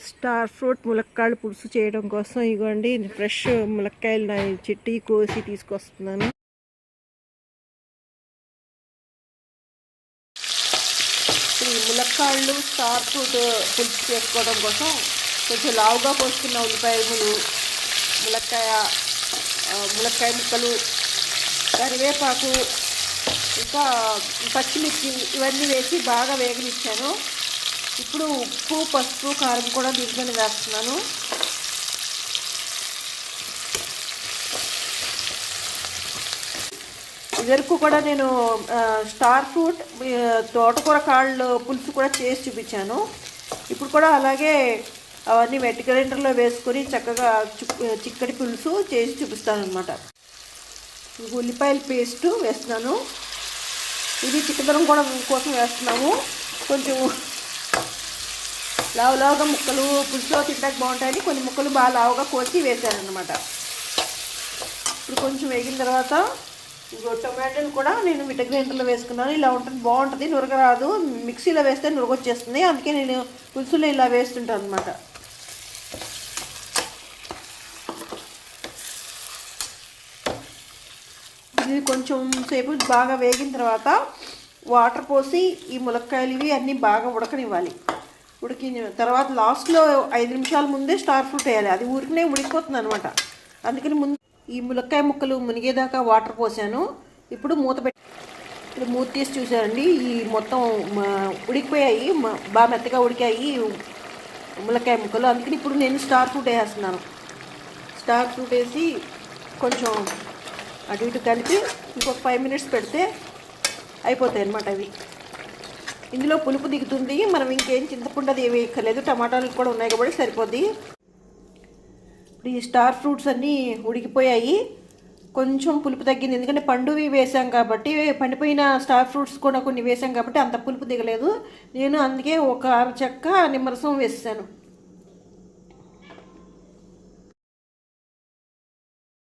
Star fruit ములక్కాళ్ళు పులుసు చేయడం కోసం ఇగోండి ఫ్రెష్ ములక్కాయలు చెట్టు కోసి తీసుకొస్తున్నాను. ఈ ములక్కాళ్ళు స్టార్ ఫ్రూట్ పులుసు చేసుకోవడం కోసం కొంచెం లావుగా కోసుకున్న ఉల్లిపాయలు, ములక్కాయ ముక్కలు, కరివేపాకు, ఇంకా పచ్చిమిర్చి ఇవన్నీ వేసి బాగా వేగనిచ్చాను. ఇప్పుడు ఉప్పు, పసుపు, కారం కూడా దీంట్లోనే వేస్తున్నాను. ఇదివరకు కూడా నేను స్టార్ ఫ్రూట్ తోటకూర కాళ్ళు పులుసు కూడా చేసి చూపించాను. ఇప్పుడు కూడా అలాగే అవన్నీ వెట్ గ్రైండర్లో వేసుకొని చక్కగా చిక్కటి పులుసు చేసి చూపిస్తాను అనమాట. ఉల్లిపాయల పేస్టు వేస్తున్నాను. ఇది చిక్కదనం కూడా కోసం వేస్తున్నాము. కొంచెం లావుగా ముక్కలు పులుసులో తింటానికి బాగుంటాయని కొన్ని ముక్కలు బాగా లావుగా కోసి వేసాను అనమాట. ఇప్పుడు కొంచెం వేగిన తర్వాత టొమాటోలు కూడా నేను వెట్ గ్రైండర్లో వేసుకున్నాను. ఇలా ఉంటుంది, బాగుంటుంది, నురగరాదు. మిక్సీలో వేస్తే నురగొచ్చేస్తుంది, అందుకే నేను పులుసులో ఇలా వేస్తుంటాను అనమాట. ఇది కొంచెం సేపు బాగా వేగిన తర్వాత వాటర్ పోసి ఈ ములక్కాయలు ఇవి అన్నీ బాగా ఉడకనివ్వాలి. ఉడికిన తర్వాత లాస్ట్లో 5 నిమిషాల ముందే స్టార్ ఫ్రూట్ వేయాలి. అది ఊరికనే ఉడికిపోతుంది అనమాట. అందుకని ముందు ఈ ములక్కాయ ముక్కలు మునిగేదాకా వాటర్ పోసాను. ఇప్పుడు మూత తీసి చూసారండి, ఈ మొత్తం ఉడికిపోయాయి, బాగా మెత్తగా ఉడికాయి ములక్కాయ ముక్కలు. అందుకని ఇప్పుడు నేను స్టార్ ఫ్రూట్ వేసేస్తున్నాను. స్టార్ ఫ్రూట్ వేసి కొంచెం అటు ఇటు కలిపి ఇంకొక 5 మినిట్స్ పెడితే అయిపోతాయి అన్నమాట. అవి ఇందులో పులుపు దిగుతుంది. మనం ఇంకేం చింతపండు అది ఏమి ఎక్కర్లేదు, టమాటాలు కూడా ఉన్నాయి కాబట్టి సరిపోద్ది. ఇప్పుడు ఈ స్టార్ ఫ్రూట్స్ అన్నీ ఉడికిపోయాయి, కొంచెం పులుపు తగ్గింది. ఎందుకంటే పండువి వేసాం కాబట్టి, పండిపోయిన స్టార్ ఫ్రూట్స్ కూడా కొన్ని వేసాం కాబట్టి అంత పులుపు దిగలేదు. నేను అందుకే ఒక చెక్క నిమ్మరసం వేసాను.